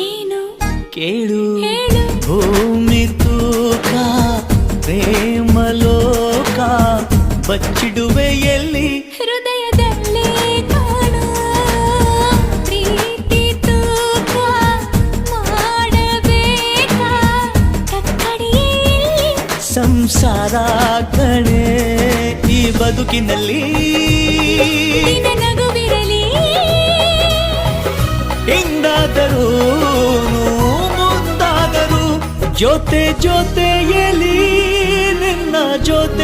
ಏನು ಕೇಳು ಹೇಳು ಭೂಮಿ ತೂಕ ಪ್ರೇಮಲೋಕ ಬಚ್ಚಿಡುವೆ ಎಲ್ಲಿ ಹೃದಯದಲ್ಲಿ ಕಾಣು ಪ್ರೀತಿ ತೂಕ ಮಾಡಬೇಕಾ ಕಕ್ಕಡಿಯಲ್ಲಿ ಸಂಸಾರ ಕಣೆ ಈ ಬದುಕಿನಲ್ಲಿ ನಿನ್ನ ನಗುವಿರಲಿ ಹಿಂದಾದರೂ ಮುಂದಾದರೂ ಜೊತೆ ಜೊತೆಯಲಿ ನಿನ್ನ ಜೊತೆ